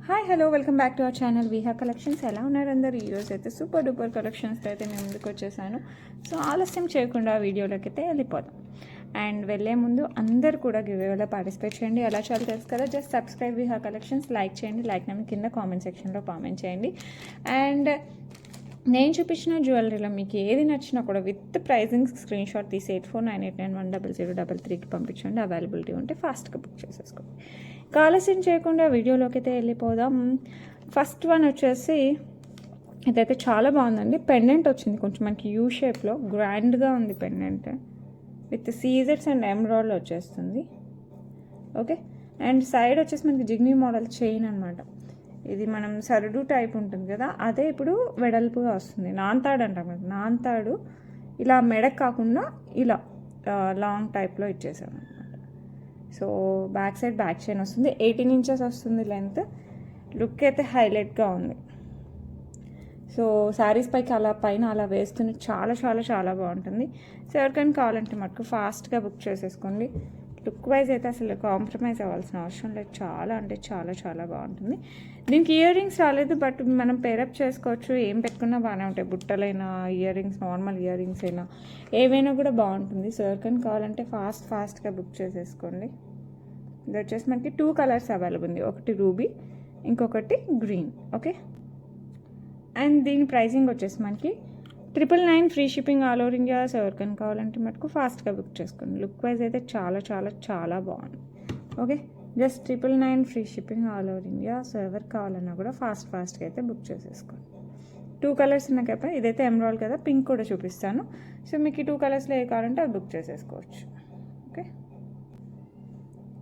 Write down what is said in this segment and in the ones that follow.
Hi hello welcome back to our channel Viha collections. ఎలా ఉన్నారు అందరు? ఈరోజు అయితే సూపర్ డూపర్ కలెక్షన్స్తో అయితే నేను ముందుకు వచ్చేసాను. సో ఆలస్యం చేయకుండా వీడియోలోకి అయితే వెళ్ళిపోదాం. అండ్ వెళ్ళే ముందు అందరు కూడా గివేలో పార్టిసిపేట్ చేయండి. ఎలా చాలా తెలుసు కదా, just subscribe Viha collections, like చేయండి. లైక్ నెంబర్ కింద కామెంట్ సెక్షన్లో కామెంట్ చేయండి. అండ్ నేను చూపించిన జ్యువెలరీలో మీకు ఏది నచ్చినా కూడా విత్ ప్రైజింగ్ స్క్రీన్ షాట్ తీసి 8498910033కి పంపించండి. అవైలబిలిటీ ఉంటే ఫాస్ట్గా బుక్ చేసేసుకోండి. ఆలస్యం చేయకుండా వీడియోలోకి అయితే వెళ్ళిపోదాం. ఫస్ట్ వన్ వచ్చేసి ఇదైతే చాలా బాగుందండి. పెండెంట్ వచ్చింది కొంచెం మనకి యూ షేప్లో, గ్రాండ్గా ఉంది pendant with seizers and emerald వచ్చేస్తుంది. ఓకే, అండ్ సైడ్ వచ్చేసి మనకి జిగ్నీ మోడల్ చైన్ అనమాట. ఇది మనం సరుడు టైప్ ఉంటుంది కదా, అదే ఇప్పుడు వెడల్పుగా వస్తుంది. నాన్తాడు అంటాం కదా, నాన్తాడు ఇలా మెడక్ కాకుండా ఇలా లాంగ్ టైప్లో ఇచ్చేసాము అనమాట. So back side back chain వస్తుంది. 18 ఇంచెస్ వస్తుంది లెంత్. లుక్ అయితే హైలైట్గా ఉంది. సో శారీస్ పైకి అలా పైన అలా వేస్తుంది, చాలా చాలా చాలా బాగుంటుంది. సో ఎవరికైనా కావాలంటే మటుకు ఫాస్ట్గా బుక్ చేసేసుకోండి. లుక్ వైజ్ అయితే అసలు కాంప్రమైజ్ అవ్వాల్సిన అవసరం లేదు. చాలా అంటే చాలా చాలా బాగుంటుంది. దీనికి ఇయర్ రింగ్స్ రాలేదు, బట్ మనం పేరప్ చేసుకోవచ్చు. ఏం పెట్టుకున్నా బాగానే ఉంటాయి. బుట్టలైనా, ear rings, normal ear rings అయినా ఏవైనా కూడా బాగుంటుంది. సో ఎవరికైనా కావాలంటే ఫాస్ట్గా బుక్ చేసేసుకోండి. ఇది వచ్చేసి మనకి 2 కలర్స్ అవైలబుల్ ఉంది. ఒకటి రూబీ, ఇంకొకటి గ్రీన్. ఓకే, అండ్ దీని ప్రైజింగ్ వచ్చేసి మనకి 999 free shipping all over India. So ఎవరికైనా కావాలంటే మటుకు ఫాస్ట్గా బుక్ చేసుకోండి. లుక్ వైజ్ అయితే చాలా చాలా చాలా బాగుంది. Okay, just 999 free shipping all over India. So ఎవరికి కావాలన్నా కూడా ఫాస్ట్గా అయితే బుక్ చేసేసుకోండి. 2 కలర్స్ ఉన్న కదా, ఇదైతే ఎమరాల్డ్ కదా, పింక్ కూడా చూపిస్తాను. సో మీకు ఈ 2 కలర్స్లో ఏ కావాలంటే అది బుక్ చేసేసుకోవచ్చు. ఓకే,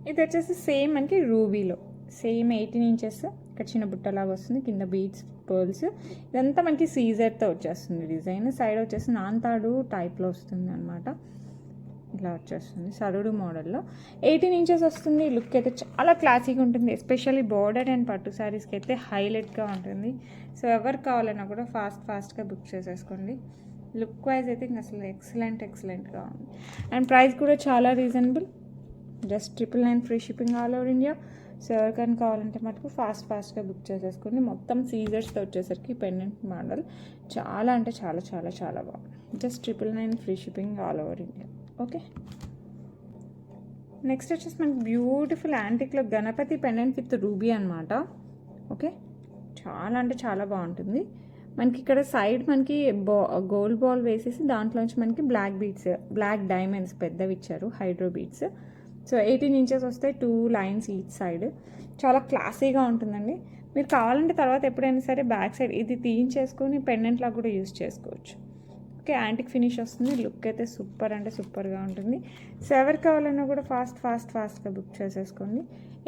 ఇది వచ్చేసి సేమ్ మనకి రూబీలో సేమ్ 18 ఇంచెస్. ఇక్కడ చిన్న బుట్టలాగా వస్తుంది, కింద బీడ్స్, పర్ల్స్, ఇదంతా మనకి సీజర్తో వచ్చేస్తుంది డిజైన్. సైడ్ వచ్చేసి నాన్తాడు టైప్లో వస్తుంది అనమాట. ఇలా వచ్చేస్తుంది సరుడు మోడల్లో. 18 ఇంచెస్ వస్తుంది. లుక్ అయితే చాలా క్లాసీగా ఉంటుంది. ఎస్పెషల్లీ బోర్డర్ అండ్ పట్టు శారీస్కి అయితే హైలైట్గా ఉంటుంది. సో ఎవరు కావాలన్నా కూడా ఫాస్ట్గా బుక్ చేసేసుకోండి. లుక్ వైజ్ అయితే ఇంకా అసలు ఎక్సలెంట్గా ఉంది. అండ్ ప్రైస్ కూడా చాలా reasonable, just 999 free shipping all over India. So ఎవరికైనా కావాలంటే మటుకు ఫాస్ట్గా బుక్ చేసేసుకోండి. మొత్తం సీజర్స్తో వచ్చేసరికి పెండెంట్ మోడల్ చాలా అంటే చాలా చాలా చాలా బాగుంది. Just 999 free shipping all over India. Okay, next వచ్చేసి మనకి బ్యూటిఫుల్ యాంటిక్లో గణపతి పెండెంట్ విత్ రూబీ అనమాట. ఓకే, చాలా అంటే చాలా బాగుంటుంది. మనకి ఇక్కడ సైడ్ మనకి గోల్డ్ బాల్ వేసేసి దాంట్లోంచి మనకి బ్లాక్ బీడ్స్, బ్లాక్ డైమండ్స్ పెద్దవి ఇచ్చారు, హైడ్రో బీడ్స్. సో 18 ఇంచెస్ వస్తాయి, 2 లైన్స్ ఈచ్ సైడ్. చాలా క్లాసీగా ఉంటుందండి. మీరు కావాలంటే తర్వాత ఎప్పుడైనా సరే బ్యాక్ సైడ్ ఇది తీయించేసుకొని పెండెంట్లా కూడా యూజ్ చేసుకోవచ్చు. ఓకే, యాంటిక్ ఫినిష్ వస్తుంది. లుక్ అయితే సూపర్ అంటే సూపర్గా ఉంటుంది. సో ఎవరు కావాలన్నా కూడా ఫాస్ట్గా బుక్ చేసేసుకోండి.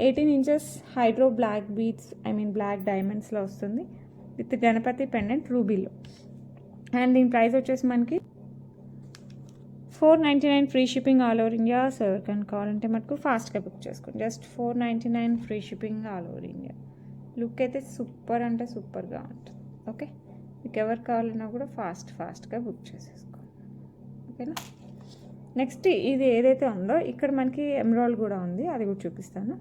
18 inches hydro black beads, black డైమండ్స్లో వస్తుంది విత్ గణపతి పెండెంట్ రూబీలో. అండ్ దీని ప్రైస్ వచ్చేసి మనకి 499 free shipping all over India. So ఎవరికైనా కావాలంటే మటుకు ఫాస్ట్గా బుక్ చేసుకోండి. Just 499 free shipping all over India. Look అయితే సూపర్ అంటే సూపర్గా ఉంటుంది. ఓకే, మీకు ఎవరు కావాలన్నా కూడా ఫాస్ట్గా బుక్ చేసేసుకోండి. ఓకేనా, నెక్స్ట్ ఇది ఏదైతే ఉందో ఇక్కడ మనకి ఎమరాల్డ్ కూడా ఉంది, అది కూడా చూపిస్తాను.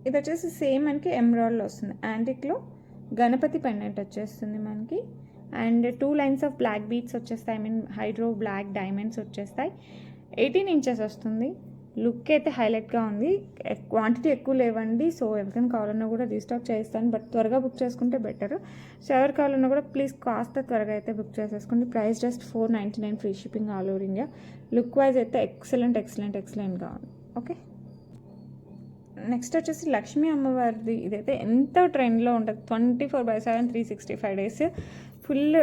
ఇది వచ్చేసి సేమ్ మనకి ఎమరాల్డ్లో వస్తుంది. యాంటిక్లో గణపతి పెండెంట్ వచ్చేస్తుంది మనకి. And 2 lines of black beads వచ్చేస్తాయి, హైడ్రో బ్లాక్ డైమండ్స్ వచ్చేస్తాయి. 18 ఇంచెస్ వస్తుంది. లుక్ అయితే హైలైట్గా ఉంది. క్వాంటిటీ ఎక్కువ లేవండి. సో ఎవరికైనా కావాలన్నా కూడా రీస్టాక్ చేస్తాను, బట్ త్వరగా బుక్ చేసుకుంటే బెటర్. సో ఎవరు కావాలన్నా కూడా ప్లీజ్ కాస్త త్వరగా అయితే బుక్ చేసేసుకోండి. Price just 499 free shipping all over India. Look wise అయితే ఎక్సలెంట్గా ఉంది. ఓకే, నెక్స్ట్ వచ్చేసి లక్ష్మీ అమ్మవారిది. ఇదైతే ఎంతో ట్రెండ్లో ఉంటుంది. 24/7 365 డేస్ ఫుల్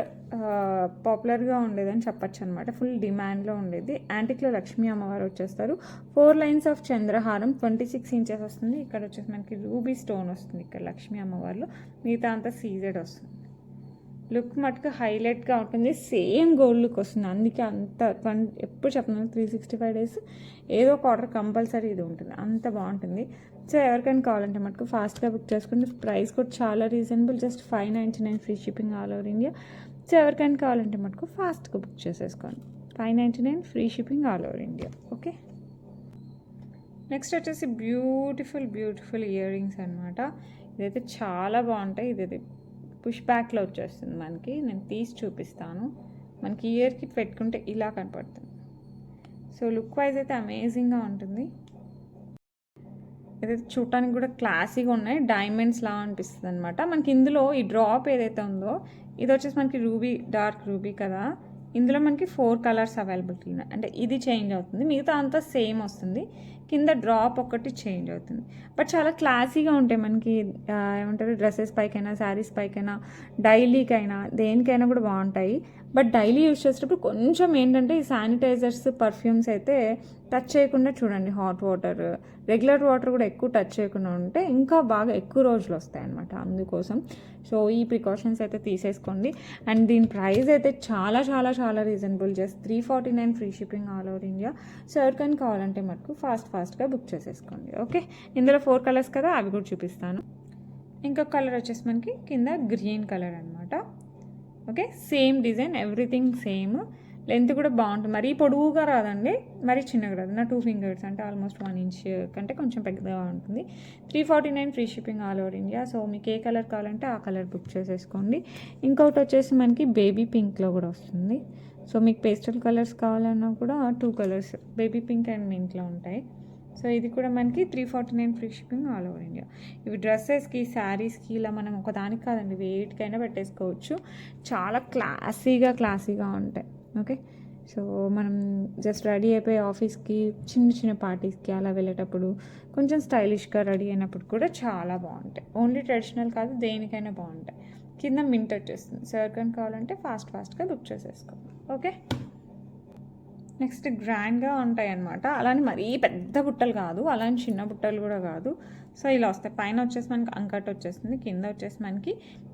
పాపులర్గా ఉండేదని చెప్పచ్చు అనమాట. ఫుల్ డిమాండ్లో ఉండేది. యాంటిక్లో లక్ష్మీ అమ్మవారు వచ్చేస్తారు. 4 లైన్స్ ఆఫ్ చంద్రహారం, 26 ఇంచెస్ వస్తుంది. ఇక్కడ వచ్చేసి మనకి రూబీ స్టోన్ వస్తుంది ఇక్కడ లక్ష్మీ అమ్మవారిలో. మిగతా అంతా సీజెడ్ వస్తుంది. లుక్ మటుకు హైలైట్గా ఉంటుంది. సేమ్ గోల్డ్ లుక్ వస్తుంది. అందుకే అంత ఎప్పుడు చెప్తున్నాను, 365 డేస్ ఏదో ఒక ఆర్డర్ కంపల్సరీ ఇది ఉంటుంది. అంత బాగుంటుంది. సో ఎవరికైనా కావాలంటే మటుకు ఫాస్ట్గా బుక్ చేసుకుంటే ప్రైస్ కూడా చాలా reasonable. Just 599 free shipping all over India. So ఎవరికైనా కావాలంటే మటుకు ఫాస్ట్గా బుక్ చేసేసుకోండి. 599 free shipping all over India. Okay, next వచ్చేసి బ్యూటిఫుల్ ఇయర్ రింగ్స్ అనమాట. ఇదైతే చాలా బాగుంటాయి. ఇదైతే పుష్ బ్యాక్లో వచ్చేస్తుంది మనకి. నేను తీసి చూపిస్తాను. మనకి ఇయర్కి పెట్టుకుంటే ఇలా కనపడుతుంది. సో లుక్ వైజ్ అయితే అమేజింగ్గా ఉంటుంది. ఏదైతే చూడటానికి కూడా క్లాసీగా ఉన్నాయి, డైమండ్స్ లా అనిపిస్తుంది అనమాట. మనకి ఇందులో ఈ డ్రాప్ ఏదైతే ఉందో ఇది వచ్చేసి మనకి రూబీ, డార్క్ రూబీ కదా. ఇందులో మనకి 4 కలర్స్ అవైలబిలిటీ ఉన్నాయి. అంటే ఇది చేంజ్ అవుతుంది, మిగతా అంతా సేమ్ వస్తుంది. కింద డ్రాప్ ఒకటి చేంజ్ అవుతుంది. బట్ చాలా క్లాసీగా ఉంటాయి మనకి. ఏమంటారు, డ్రెస్సెస్ పైకైనా, శారీస్ పైకైనా, డైలీకైనా, దేనికైనా కూడా బాగుంటాయి. బట్ డైలీ యూజ్ చేసేటప్పుడు కొంచెం ఏంటంటే ఈ శానిటైజర్స్, పర్ఫ్యూమ్స్ అయితే టచ్ చేయకుండా చూడండి. హాట్ వాటర్, రెగ్యులర్ వాటర్ కూడా ఎక్కువ టచ్ చేయకుండా ఉంటే ఇంకా బాగా ఎక్కువ రోజులు వస్తాయి అన్నమాట. అందుకోసం సో ఈ ప్రికాషన్స్ అయితే తీసేసుకోండి. అండ్ దీని ప్రైస్ అయితే చాలా చాలా చాలా reasonable. Just 349 free shipping all over India. So ఎవరికైనా కావాలంటే మటుకు ఫాస్ట్గా బుక్ చేసేసుకోండి. ఓకే, ఇందులో 4 కలర్స్ కదా, అవి కూడా చూపిస్తాను. ఇంకొక కలర్ వచ్చేసి మనకి కింద గ్రీన్ కలర్ అనమాట. Okay, same design, everything same. Length కూడా బాగుంటుంది. మరీ పొడవుగా రాదండి, మరీ చిన్నగా రాదు. నా 2 ఫింగర్స్ అంటే ఆల్మోస్ట్ 1 ఇంచ్ కంటే కొంచెం పెద్దగా ఉంటుంది. 349 free shipping all over India. So మీకు ఏ కలర్ కావాలంటే ఆ కలర్ బుక్ చేసేసుకోండి. ఇంకొకటి వచ్చేసి మనకి బేబీ పింక్లో కూడా వస్తుంది. సో మీకు పేస్టల్ కలర్స్ కావాలన్నా కూడా 2 కలర్స్, బేబీ పింక్ అండ్ మింట్లో ఉంటాయి. సో ఇది కూడా మనకి 349 free shipping all over India. ఇవి డ్రెస్సెస్కి, శారీస్కి ఇలా మనం ఒకదానికి కాదండి, వేటికైనా పెట్టేసుకోవచ్చు. చాలా క్లాసీగా ఉంటాయి. ఓకే, సో మనం జస్ట్ రెడీ అయిపోయి ఆఫీస్కి, చిన్న పార్టీస్కి అలా వెళ్ళేటప్పుడు కొంచెం స్టైలిష్గా రెడీ అయినప్పుడు కూడా చాలా బాగుంటాయి. ఓన్లీ ట్రెడిషనల్ కాదు, దేనికైనా బాగుంటాయి. కింద మింట్ వచ్చేస్తుంది. సో ఎవరికైనా కావాలంటే ఫాస్ట్గా బుక్ చేసేసుకోండి. ఓకే, నెక్స్ట్ గ్రాండ్గా ఉంటాయి అన్నమాట. అలానే మరీ పెద్ద బుట్టలు కాదు, అలానే చిన్న బుట్టలు కూడా కాదు. సో ఇలా వస్తాయి. పైన వచ్చేసి మనకి అంకట్ వచ్చేస్తుంది, కింద వచ్చేసి మనకి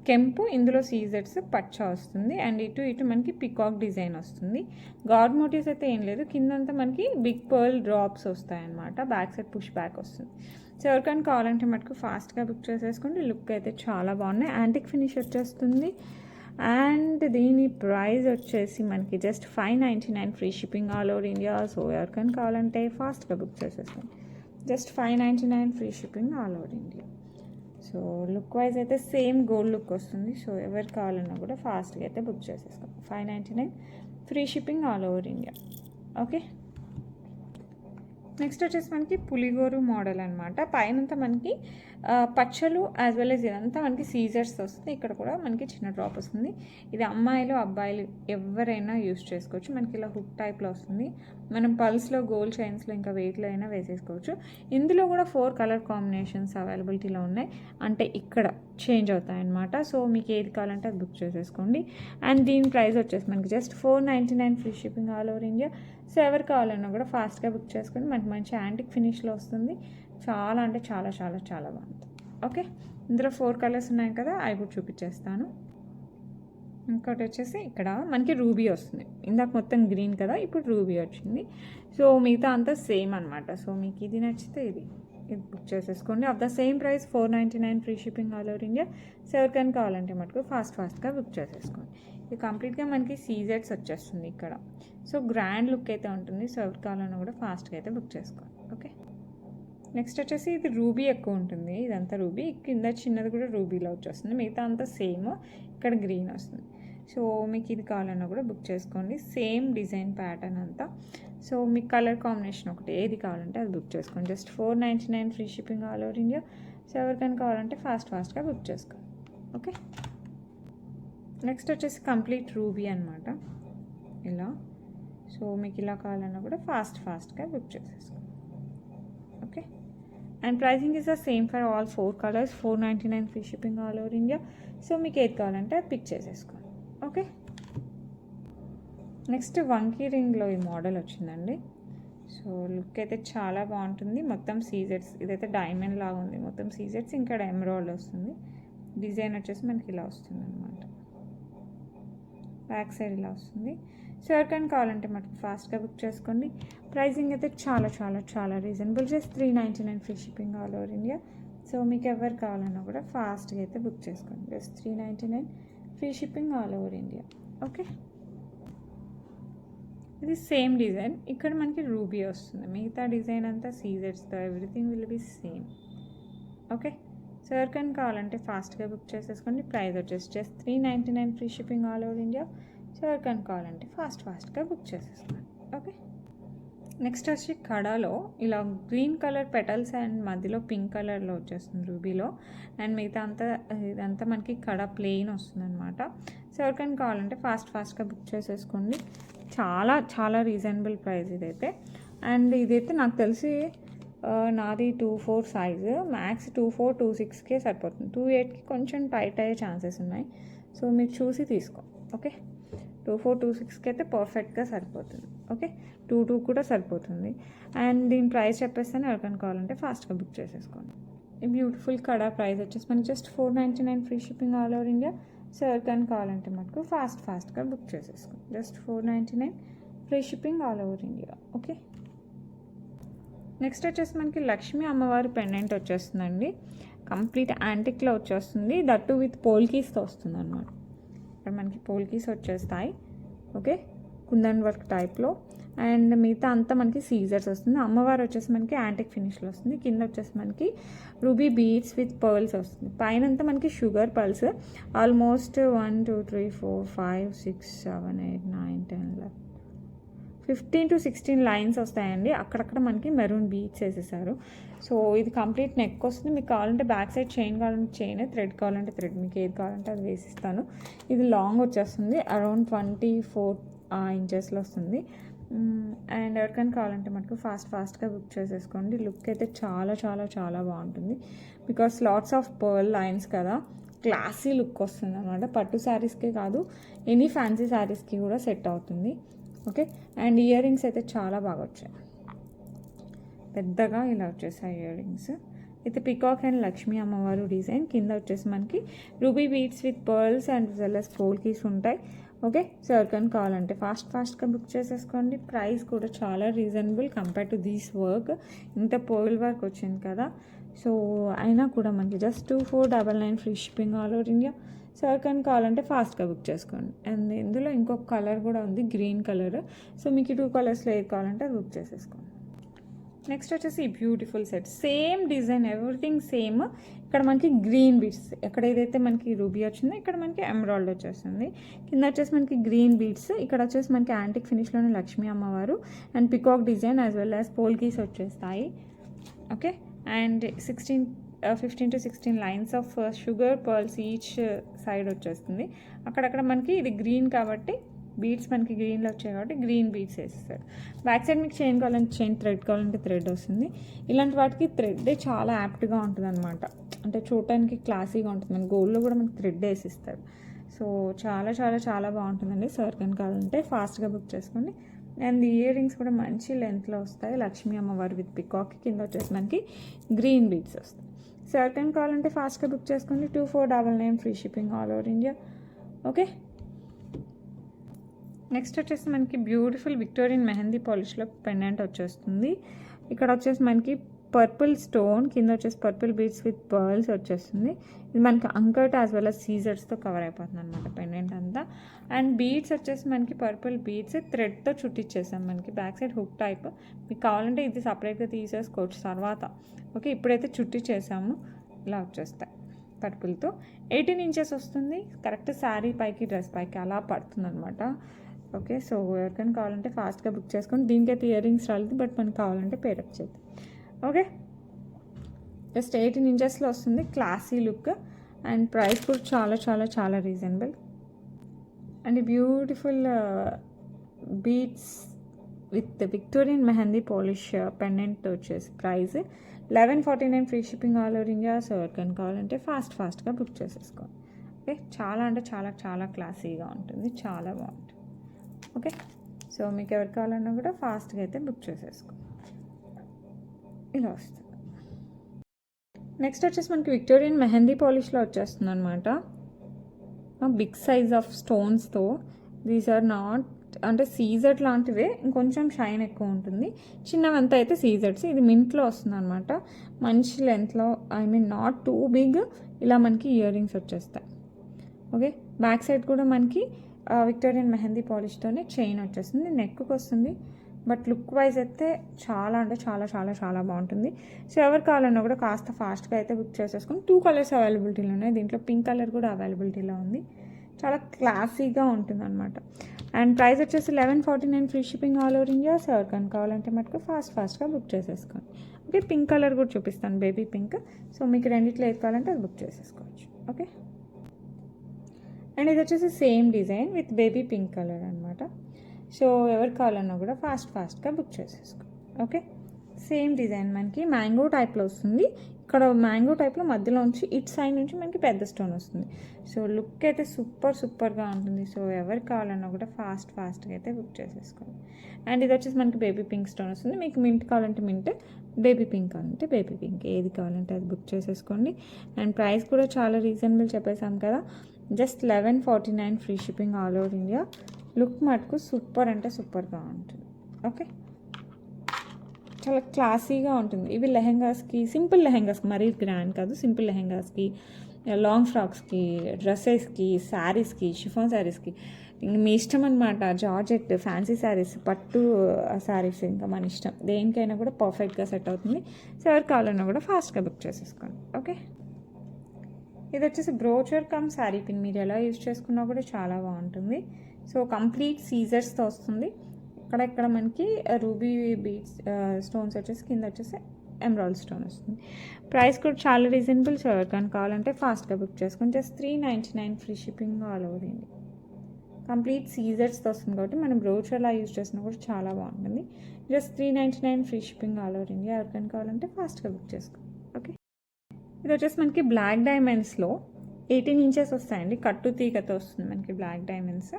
కెంపు, ఇందులో సీజెట్స్ పచ్చ వస్తుంది. అండ్ ఇటు మనకి పికాక్ డిజైన్ వస్తుంది. గాడ్ మోటివ్స్ అయితే ఏం లేదు. కిందంతా మనకి బిగ్ పర్ల్ డ్రాప్స్ వస్తాయి అన్నమాట. బ్యాక్ సైడ్ పుష్ బ్యాక్ వస్తుంది. సో ఎవరికైనా కావాలంటే మటుకు ఫాస్ట్గా బుక్ చేసేసుకోండి. లుక్ అయితే చాలా బాగున్నాయి. యాంటిక్ ఫినిష్ వచ్చేస్తుంది. అండ్ దీని ప్రైస్ వచ్చేసి మనకి just 599 free shipping all over India. So ఎవరికైనా కావాలంటే ఫాస్ట్గా బుక్ చేసేసుకోండి. Just 599 free shipping all over India. So look wise అయితే సేమ్ గోల్డ్ లుక్ వస్తుంది. సో ఎవరు కావాలన్నా కూడా ఫాస్ట్గా అయితే బుక్ చేసేసుకోండి. 599 free shipping all over India. Okay, next వచ్చేసి మనకి పులిగోరు మోడల్ అనమాట. పైనంతా మనకి పచ్చలు యాజ్ వెల్ as ఇదంతా మనకి సీజర్స్ వస్తుంది. ఇక్కడ కూడా మనకి చిన్న డ్రాప్ వస్తుంది. ఇది అమ్మాయిలు, అబ్బాయిలు ఎవరైనా యూస్ చేసుకోవచ్చు. మనకి ఇలా హుక్ టైప్లో వస్తుంది. మనం పల్స్లో, గోల్డ్ చైన్స్లో, ఇంకా వెయిట్లో అయినా వేసేసుకోవచ్చు. ఇందులో కూడా 4 కలర్ కాంబినేషన్స్ అవైలబిలిటీలో ఉన్నాయి. అంటే ఇక్కడ చేంజ్ అవుతాయి అన్నమాట. సో మీకు ఏది కావాలంటే అది బుక్ చేసేసుకోండి. అండ్ దీని ప్రైస్ వచ్చేసి మనకి just 499 free shipping all over India. So ఎవరు కావాలన్నా కూడా ఫాస్ట్గా బుక్ చేసుకొని మనకి మంచి యాంటిక్ ఫినిష్లో వస్తుంది. చాలా అంటే చాలా చాలా చాలా బాగుంటుంది. ఓకే, ఇందులో 4 కలర్స్ ఉన్నాయి కదా, అవి కూడా చూపించేస్తాను. ఇంకోటి వచ్చేసి ఇక్కడ మనకి రూబీ వస్తుంది. ఇందాక మొత్తం గ్రీన్ కదా, ఇప్పుడు రూబీ వచ్చింది. సో మిగతా అంతా సేమ్ అనమాట. సో మీకు ఇది నచ్చితే ఇది బుక్ చేసేసుకోండి. Of the same price 499 free shipping all over India. So ఎవరికైనా కావాలంటే మటుకు ఫాస్ట్గా బుక్ చేసేసుకోండి. ఇది కంప్లీట్గా మనకి సీజెట్స్ వచ్చేస్తుంది ఇక్కడ. సో గ్రాండ్ లుక్ అయితే ఉంటుంది. సో ఎవరికి కావాలన్నా కూడా ఫాస్ట్గా అయితే బుక్ చేసుకోండి. ఓకే, నెక్స్ట్ వచ్చేసి ఇది రూబీ ఎక్కువ ఉంటుంది. ఇదంతా రూబీ, కింద చిన్నది కూడా రూబీలో వచ్చేస్తుంది. మిగతా అంతా సేమ్, ఇక్కడ గ్రీన్ వస్తుంది. సో మీకు ఇది కావాలన్నా కూడా బుక్ చేసుకోండి. సేమ్ డిజైన్ ప్యాటర్న్ అంతా. సో మీకు కలర్ కాంబినేషన్ ఒకటి ఏది కావాలంటే అది బుక్ చేసుకోండి. Just 499 free shipping all over India. So ఎవరికైనా కావాలంటే ఫాస్ట్గా బుక్ చేసుకోండి. ఓకే, నెక్స్ట్ వచ్చేసి కంప్లీట్ రూబీ అనమాట ఇలా. సో మీకు ఇలా కావాలన్నా కూడా ఫాస్ట్గా బుక్ చేసేసుకోండి. Okay, and pricing is the same for all 4 colours. 499 free shipping all over India. So మీకు ఏది కావాలంటే అది పిక్ చేసేసుకోండి. ఓకే, నెక్స్ట్ వంకీ రింగ్లో ఈ మోడల్ వచ్చిందండి. సో లుక్ అయితే చాలా బాగుంటుంది. మొత్తం సీజెట్స్, ఇదైతే డైమండ్ లాగా ఉంది. మొత్తం సీజెట్స్, ఇంకా ఎమరాల్డ్ వస్తుంది. డిజైన్ వచ్చేసి మనకి ఇలా వస్తుంది అనమాట. బ్యాక్ సైడ్ ఇలా వస్తుంది. సో ఎవరికైనా కావాలంటే మనకి ఫాస్ట్గా బుక్ చేసుకోండి. ప్రైసింగ్ అయితే చాలా చాలా చాలా reasonable. Just 399 free shipping all over India. So మీకు ఎవరు కావాలన్నా కూడా ఫాస్ట్గా అయితే బుక్ చేసుకోండి. Just 399 free shipping all over India. Okay, ఇది సేమ్ డిజైన్. ఇక్కడ మనకి రూబీ వస్తుంది. మిగతా డిజైన్ అంతా సీజెట్స్తో, everything will be same. Okay, so so ఎవరికైనా కావాలంటే ఫాస్ట్గా బుక్ చేసేసుకోండి. ప్రైస్ వచ్చేసి just 399 free shipping all over India. So ఎవరికైనా కావాలంటే ఫాస్ట్గా బుక్ చేసేసుకోండి. ఓకే, నెక్స్ట్ వచ్చి కడాలో ఇలా గ్రీన్ కలర్ పెటల్స్ అండ్ మధ్యలో పింక్ కలర్లో వచ్చేస్తుంది రూబీలో. అండ్ మిగతా ఇదంతా మనకి కడ ప్లెయిన్ వస్తుంది అనమాట. సో ఎవరికైనా కావాలంటే ఫాస్ట్గా బుక్ చేసేసుకోండి. చాలా చాలా రీజనబుల్ ప్రైస్ ఇదైతే. అండ్ ఇదైతే నాకు తెలిసి నాది 2-4 సైజు, మ్యాక్స్ 2-4, 2-6కే సరిపోతుంది. 2-8కి కొంచెం టైట్ అయ్యే ఛాన్సెస్ ఉన్నాయి. సో మీరు చూసి తీసుకో. ఓకే, 2-4, 2-6కి అయితే పర్ఫెక్ట్గా సరిపోతుంది. ఓకే, 2-2 కూడా సరిపోతుంది. అండ్ దీని ప్రైస్ చెప్పేస్తాను, ఎవరికైనా కావాలంటే ఫాస్ట్గా బుక్ చేసేసుకోండి. ఈ బ్యూటిఫుల్ కడా ప్రైస్ వచ్చేసి మనకి just 499 free shipping all over India. So ఎవరికైనా కావాలంటే మనకు ఫాస్ట్గా బుక్ చేసేసుకోండి. Just 499 free shipping all over India. Okay, next వచ్చేసి మనకి లక్ష్మీ అమ్మవారి పెండెంట్ వచ్చేస్తుందండి. కంప్లీట్ యాంటిక్లో వచ్చేస్తుంది, దట్టు విత్ పోల్కీస్తో వస్తుంది అనమాట. ఇక్కడ మనకి పోల్కీస్ వచ్చేస్తాయి. ఓకే, కుందన్ వర్క్ టైప్లో. అండ్ మిగతా అంతా మనకి సీజర్స్ వస్తుంది. అమ్మవారు వచ్చేసి మనకి యాంటిక్ ఫినిష్లో వస్తుంది. కింద వచ్చేసి మనకి రూబీ బీడ్స్ విత్ పర్ల్స్ వస్తుంది. పైన అంతా మనకి sugar pearls almost 1 2 3 4 5 6 7 8 9 10 11 15 to 16 lines వస్తాయండి. అక్కడక్కడ మనకి మెరూన్ బీడ్స్ వేసేసారు. సో ఇది కంప్లీట్ నెక్ వస్తుంది. మీకు కావాలంటే బ్యాక్ సైడ్ చైన్ కావాలంటే చైన్, థ్రెడ్ కావాలంటే థ్రెడ్, మీకు ఏది కావాలంటే అది వేసిస్తాను. ఇది లాంగ్ వచ్చేస్తుంది, అరౌండ్ 24 ఇంచెస్లో వస్తుంది. అండ్ ఎవరికైనా కావాలంటే మనకు ఫాస్ట్గా బుక్ చేసేసుకోండి. లుక్ అయితే చాలా చాలా చాలా బాగుంటుంది. Because lots of pearl lines కదా, క్లాసీ లుక్ వస్తుంది అన్నమాట. పట్టు శారీస్కే కాదు, ఎనీ ఫ్యాన్సీ శారీస్కి కూడా సెట్ అవుతుంది. ఓకే, అండ్ ఇయర్ రింగ్స్ అయితే చాలా బాగా వచ్చాయి, పెద్దగా ఇలా వచ్చేసాయి ఇయర్ రింగ్స్. అయితే పికాక్ అండ్ లక్ష్మీ అమ్మవారు డిజైన్. కింద వచ్చేసి మనకి ruby beads with pearls and well as polkis ఉంటాయి. ఓకే, సో ఎవరికైనా కావాలంటే ఫాస్ట్గా బుక్ చేసేసుకోండి. ప్రైస్ కూడా చాలా reasonable compare to these work. ఇంత పర్ల్ వర్క్ వచ్చింది కదా, సో అయినా కూడా మనకి just 2499 free shipping all over India. So ఎవరికైనా కావాలంటే ఫాస్ట్గా బుక్ చేసుకోండి. అండ్ ఇందులో ఇంకొక కలర్ కూడా ఉంది, గ్రీన్ కలర్. సో మీకు 2 కలర్స్లో ఏది కావాలంటే అది బుక్ చేసేసుకోండి. నెక్స్ట్ వచ్చేసి beautiful set, same design, everything same. ఇక్కడ మనకి గ్రీన్ బీడ్స్, ఎక్కడ ఏదైతే మనకి రూబీ వచ్చిందో ఇక్కడ మనకి ఎమరాల్డ్ వచ్చేస్తుంది. కింద వచ్చేసి మనకి గ్రీన్ బీడ్స్, ఇక్కడ వచ్చేసి మనకి యాంటిక్ ఫినిష్లోనే లక్ష్మీ అమ్మవారు and peacock design as well as polkis వచ్చేస్తాయి. Okay, and 15 to 16 lines of sugar pearls each side వచ్చేస్తుంది. అక్కడక్కడ మనకి ఇది గ్రీన్ కాబట్టి బీడ్స్ మనకి గ్రీన్లో వచ్చాయి కాబట్టి గ్రీన్ బీడ్స్ వేసేస్తారు. బ్యాక్ సైడ్ మీకు చైన్ కావాలంటే చైన్, థ్రెడ్ కావాలంటే థ్రెడ్ వస్తుంది. ఇలాంటి వాటికి థ్రెడ్డే చాలా యాప్ట్గా ఉంటుంది అనమాట, అంటే చూడటానికి క్లాసీగా ఉంటుంది. మన గోల్డ్లో కూడా మనకి థ్రెడ్ వేసిస్తారు. సో చాలా చాలా చాలా బాగుంటుందండి. సో ఎవరికైనా కావాలంటే ఫాస్ట్గా బుక్ చేసుకోండి. అండ్ ఇయర్ రింగ్స్ కూడా మంచి లెంత్లో వస్తాయి. లక్ష్మీ అమ్మవారు విత్ పికాక్, కింద వచ్చేసి మనకి గ్రీన్ బీడ్స్ వస్తాయి. సో ఎవరికైనా కావాలంటే ఫాస్ట్గా బుక్ చేసుకోండి. 2499 free shipping all over India. Okay, next వచ్చేసి మనకి బ్యూటిఫుల్ విక్టోరియన్ మెహందీ పాలిష్లో పెండెంట్ వచ్చేస్తుంది. ఇక్కడ వచ్చేసి మనకి పర్పుల్ స్టోన్, కింద వచ్చేసి పర్పుల్ బీడ్స్ విత్ పర్ల్స్ వచ్చేస్తుంది. ఇది మనకి అంకట్ యాజ్ వెల్ as సీజర్స్తో కవర్ అయిపోతుంది అనమాట పెండెంట్ అంతా. అండ్ బీడ్స్ వచ్చేసి మనకి పర్పుల్ బీడ్స్ థ్రెడ్తో చుట్టిచ్చేసాం. మనకి బ్యాక్ సైడ్ హుక్ టైప్, మీకు కావాలంటే ఇది సపరేట్గా తీసేసుకోవచ్చు తర్వాత. ఓకే, ఇప్పుడైతే చుట్టిచ్చేసాము, ఇలా వచ్చేస్తాయి పర్పుల్తో. 18 ఇంచెస్ వస్తుంది, కరెక్ట్ శారీ పైకి డ్రెస్ పైకి అలా పడుతుంది అనమాట. ఓకే, సో ఎవరికైనా కావాలంటే ఫాస్ట్గా బుక్ చేసుకోండి. దీనికైతే ఇయర్ రింగ్స్ రాలేదు, బట్ మనకు కావాలంటే పేరప్ చేద్దాం. ఓకే, జస్ట్ 18 ఇంచెస్లో వస్తుంది, క్లాసీ లుక్. అండ్ ప్రైస్ కూడా చాలా చాలా చాలా reasonable. And beautiful beads with Victorian mehndi polish pendant వచ్చేసి price 1149 free shipping all over India. So ఎవరికైనా కావాలంటే ఫాస్ట్గా బుక్ చేసేసుకోండి. ఓకే, చాలా అంటే చాలా చాలా క్లాసీగా ఉంటుంది, చాలా బాగుంటుంది. ఓకే, సో మీకు ఎవరికి కావాలన్నా కూడా ఫాస్ట్గా అయితే బుక్ చేసేసుకోండి. ఇలా వస్తుంది. నెక్స్ట్ వచ్చేసి మనకి విక్టోరియన్ మెహందీ పాలిష్లో వచ్చేస్తుంది అనమాట. బిగ్ సైజ్ ఆఫ్ స్టోన్స్తో. దీస్ ఆర్ నాట్ అంటే సీజెడ్ లాంటివే, ఇంకొంచెం షైన్ ఎక్కువ ఉంటుంది. చిన్నవంతా అయితే సీజెడ్స్. ఇది మింట్లో వస్తుంది అనమాట, మంచి లెంత్లో, I mean not too big. ఇలా మనకి ఇయర్ రింగ్స్ వచ్చేస్తాయి. ఓకే, బ్యాక్ సైడ్ కూడా మనకి విక్టోరియన్ మెహందీ పాలిష్తోనే చైన్ వచ్చేస్తుంది, నెక్కి వస్తుంది. బట్ లుక్ వైజ్ అయితే చాలా అంటే చాలా చాలా చాలా బాగుంటుంది. సో ఎవరు కావాలన్నా కూడా కాస్త ఫాస్ట్గా అయితే బుక్ చేసేసుకుని 2 కలర్స్ అవైలబిలిటీలో ఉన్నాయి. దీంట్లో పింక్ కలర్ కూడా అవైలబిలిటీలో ఉంది. చాలా క్లాసీగా ఉంటుంది అనమాట. అండ్ ప్రైస్ వచ్చేసి 1149 free shipping all over India. So ఎవరికైనా కావాలంటే మటుకు ఫాస్ట్గా బుక్ చేసేసుకోండి. ఓకే, పింక్ కలర్ కూడా చూపిస్తాను, బేబీ పింక్. సో మీకు రెండిట్లో ఏది కావాలంటే అది బుక్ చేసేసుకోవచ్చు. ఓకే, అండ్ ఇది వచ్చేసి same design with baby pink colour అనమాట. సో ఎవరు కావాలన్నా కూడా ఫాస్ట్గా బుక్ చేసేసుకో. ఓకే, సేమ్ డిజైన్ మనకి మ్యాంగో టైప్లో వస్తుంది. ఇక్కడ మ్యాంగో టైప్లో మధ్యలో నుంచి ఇటు సైడ్ నుంచి మనకి పెద్ద స్టోన్ వస్తుంది. సో లుక్ అయితే సూపర్గా ఉంటుంది. సో ఎవరు కావాలన్నా కూడా ఫాస్ట్గా అయితే బుక్ చేసేసుకోండి. అండ్ ఇది వచ్చేసి మనకి బేబీ పింక్ స్టోన్ వస్తుంది. మీకు మింట్ కావాలంటే మింట్, బేబీ పింక్ కావాలంటే బేబీ పింక్, ఏది కావాలంటే అది బుక్ చేసేసుకోండి. అండ్ ప్రైస్ కూడా చాలా రీజనబుల్ చెప్పేసాం కదా, just 1149 free shipping all over India. Look మటుకు సూపర్గా ఉంటుంది. ఓకే, చాలా క్లాసీగా ఉంటుంది. ఇవి లెహెంగాస్కి, సింపుల్ లెహెంగాస్కి, మరీ గ్రాండ్ కాదు, సింపుల్ లెహెంగాస్కి, లాంగ్ ఫ్రాక్స్కి, డ్రెస్సెస్కి, శారీస్కి, షిఫాన్ శారీస్కి, ఇంక మీ ఇష్టం అనమాట. జార్జెట్, ఫ్యాన్సీ శారీస్, పట్టు శారీస్, ఇంకా మన ఇష్టం, దేనికైనా కూడా పర్ఫెక్ట్గా సెట్ అవుతుంది. సో ఎవరు కావాలన్నా కూడా ఫాస్ట్గా బుక్ చేసేసుకోండి. ఓకే, ఇది వచ్చేసి బ్రోచర్ కమ్ శారీ పిన్. మీరు ఎలా యూజ్ చేసుకున్నా కూడా చాలా బాగుంటుంది. సో కంప్లీట్ సీజర్స్తో వస్తుంది. ఇక్కడ మనకి రూబీ బీడ్స్ స్టోన్స్ వచ్చేసి, కింద వచ్చేసి ఎమరాల్డ్ స్టోన్ వస్తుంది. ప్రైస్ కూడా చాలా రీజనబుల్. సో ఎవరికైనా కావాలంటే ఫాస్ట్గా బుక్ చేసుకొని just 399 free shipping all over India. Complete సీజర్స్తో వస్తుంది కాబట్టి మనం బ్రోచర్లా యూజ్ చేసినా కూడా చాలా బాగుంటుంది. Just 399 free shipping all over India. ఎవరికైనా కావాలంటే ఫాస్ట్గా బుక్ చేసుకో. ఓకే, ఇది వచ్చేసి మనకి బ్లాక్ డైమండ్స్లో 18 ఇంచెస్ వస్తాయండి. కట్టు తీగతో వస్తుంది మనకి బ్లాక్ డైమండ్స్.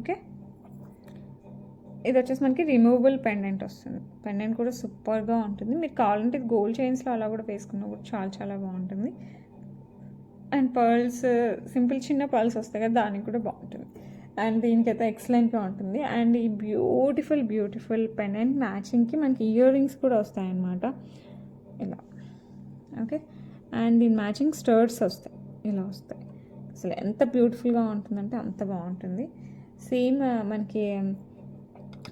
ఓకే, ఇది వచ్చేసి మనకి రిమూవబుల్ పెండెంట్ వస్తుంది. పెండెంట్ కూడా సూపర్గా ఉంటుంది. మీరు కావాలంటే గోల్డ్ చైన్స్లో అలా కూడా వేసుకున్నా కూడా చాలా బాగుంటుంది. అండ్ పర్ల్స్, సింపుల్ చిన్న పర్ల్స్ వస్తాయి కదా, దానికి కూడా బాగుంటుంది. అండ్ దీనికైతే ఎక్సలెంట్గా ఉంటుంది. అండ్ ఈ బ్యూటిఫుల్ పెండెంట్ మ్యాచింగ్కి మనకి ఇయర్ రింగ్స్ కూడా వస్తాయన్నమాట ఇలా. ఓకే, అండ్ దీని మ్యాచింగ్ స్టర్డ్స్ వస్తాయి, ఇలా వస్తాయి. అసలు ఎంత బ్యూటిఫుల్గా ఉంటుందంటే అంత బాగుంటుంది. సేమ్ మనకి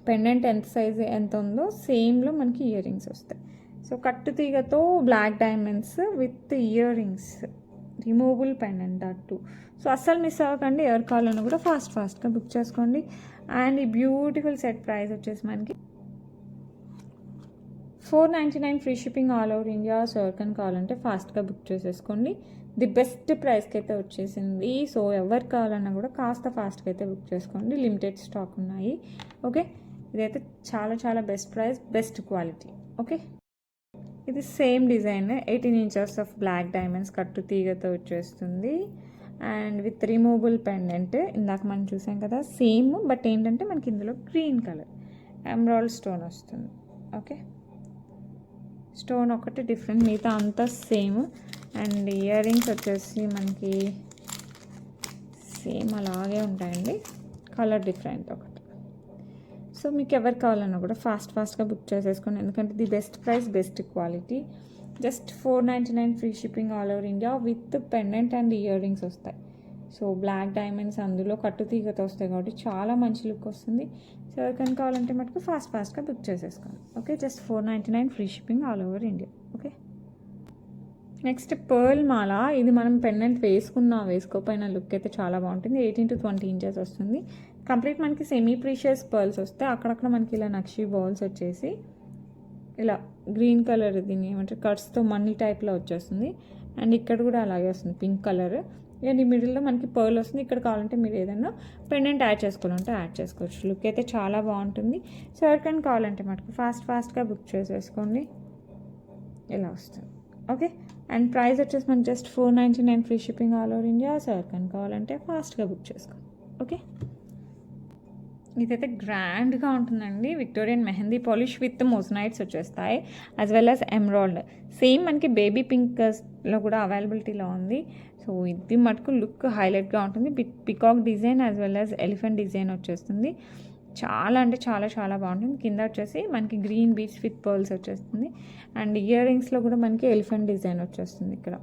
పెండెంట్ ఎంత సైజు ఎంత ఉందో సేమ్లో మనకి ఇయర్ రింగ్స్ వస్తాయి. సో కట్టు తీగతో black diamonds with earrings, removable pendant అట్టు. సో అస్సలు మిస్ అవ్వకండి. ఎవరు కావాలన్నా కూడా ఫాస్ట్గా బుక్ చేసుకోండి. అండ్ ఈ బ్యూటిఫుల్ సెట్ ప్రైస్ వచ్చేసి మనకి 499 free shipping all over India. So ఎవరికైనా కావాలంటే ఫాస్ట్గా బుక్ చేసేసుకోండి. ది బెస్ట్ ప్రైస్కి అయితే వచ్చేసింది. సో ఎవరు కావాలన్నా కూడా కాస్త ఫాస్ట్గా అయితే బుక్ చేసుకోండి. లిమిటెడ్ స్టాక్ ఉన్నాయి. ఓకే, ఇదైతే చాలా best price, best quality. Okay, ఇది same design 18 inches of black diamonds కట్టు తీగతో వచ్చేస్తుంది. And with removable pendant. ఇందాక మనం చూసాం కదా సేమ్, బట్ ఏంటంటే మనకి ఇందులో గ్రీన్ కలర్ ఎమరాల్డ్ స్టోన్ వస్తుంది. ఓకే, స్టోన్ ఒకటి డిఫరెంట్, మిగతా అంతా సేమ్. అండ్ ఇయర్ రింగ్స్ వచ్చేసి మనకి సేమ్ అలాగే ఉంటాయండి, కలర్ డిఫరెంట్ ఒకటి. సో మీకు ఎవరు కావాలన్నా కూడా ఫాస్ట్గా బుక్ చేసేసుకోండి. ఎందుకంటే the best price, best quality. Just 499 free shipping all over India with pendant and ear rings వస్తాయి. సో బ్లాక్ డైమండ్స్ అందులో కట్టు తీగతో వస్తాయి కాబట్టి చాలా మంచి లుక్ వస్తుంది. సో ఎవరికైనా కావాలంటే మటుకు ఫాస్ట్గా బుక్ చేసేసుకోండి. Okay, just 499 free shipping all over India. Okay, next pearl మాల. ఇది మనం పెండెంట్ వేసుకోకపోయినా లుక్ అయితే చాలా బాగుంటుంది. 18 to 20 ఇంచెస్ వస్తుంది. కంప్లీట్ మనకి సెమీ ప్రీషియస్ పర్ల్స్ వస్తాయి. అక్కడక్కడ మనకి ఇలా నక్షి బాల్స్ వచ్చేసి ఇలా గ్రీన్ కలర్, దీన్ని ఏమంటారు కట్స్తో మనీ టైప్లో వచ్చేస్తుంది. అండ్ ఇక్కడ కూడా అలాగే వస్తుంది పింక్ కలర్. అండ్ ఈ మిడిల్లో మనకి పర్ల్ వస్తుంది. ఇక్కడ కావాలంటే మీరు ఏదైనా పెండెంట్ యాడ్ చేసుకోవాలంటే యాడ్ చేసుకోవచ్చు. లుక్ అయితే చాలా బాగుంటుంది. సో ఎవరికైనా కావాలంటే మటుకు ఫాస్ట్గా బుక్ చేసేసుకోండి. ఇలా వస్తుంది. ఓకే, అండ్ ప్రైస్ వచ్చేసి మనకి just 499 free shipping all over India. So ఎవరికైనా కావాలంటే ఫాస్ట్గా బుక్ చేసుకోండి. ఓకే, ఇదైతే గ్రాండ్గా ఉంటుందండి. Victorian mehndi polish with moissanites వచ్చేస్తాయి, as well as emerald. Same మనకి బేబీ పింక్లో కూడా అవైలబిలిటీలో ఉంది. సో ఇది మటుకు లుక్ హైలైట్గా ఉంటుంది. Peacock design as well as elephant design వచ్చేస్తుంది. చాలా అంటే చాలా బాగుంటుంది. కింద వచ్చేసి మనకి గ్రీన్ బీడ్స్ విత్ పర్ల్స్ వచ్చేస్తుంది. అండ్ ఇయర్ రింగ్స్లో కూడా మనకి ఎలిఫెంట్ డిజైన్ వచ్చేస్తుంది ఇక్కడ.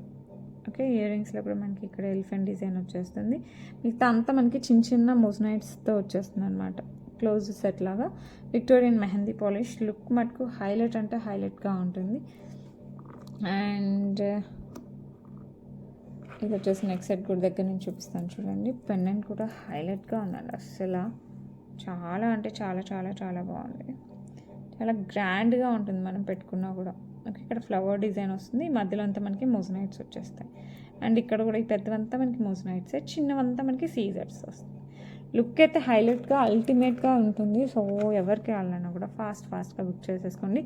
ఓకే, ఇయర్ రింగ్స్లో కూడా మనకి ఇక్కడ ఎలిఫెంట్ డిజైన్ వచ్చేస్తుంది. మిగతా అంతా మనకి చిన్న మోజనైట్స్తో వచ్చేస్తుంది అనమాట. క్లోజ్ సెట్ లాగా విక్టోరియన్ మెహందీ పాలిష్. లుక్ మటుకు హైలైట్ అంటే హైలైట్గా ఉంటుంది. అండ్ ఇది వచ్చేసి నెక్స్ట్ సెట్ కూడా దగ్గర నుంచి చూపిస్తాను చూడండి. పెండెంట్ కూడా హైలైట్గా ఉందండి, అసలు చాలా అంటే చాలా చాలా చాలా బాగుంది. చాలా గ్రాండ్గా ఉంటుంది మనం పెట్టుకున్నా కూడా. ఓకే, ఇక్కడ ఫ్లవర్ డిజైన్ వస్తుంది, మధ్యలో అంతా మనకి మోజనైట్స్ వచ్చేస్తాయి. అండ్ ఇక్కడ కూడా ఈ పెద్దవంతా మనకి మోజనైట్స్, చిన్నవంతా మనకి సీజర్స్ వస్తుంది. లుక్ అయితే హైలైట్గా అల్టిమేట్గా ఉంటుంది. సో ఎవరికి కావాలన్నా కూడా ఫాస్ట్గా బుక్ చేసేసుకోండి.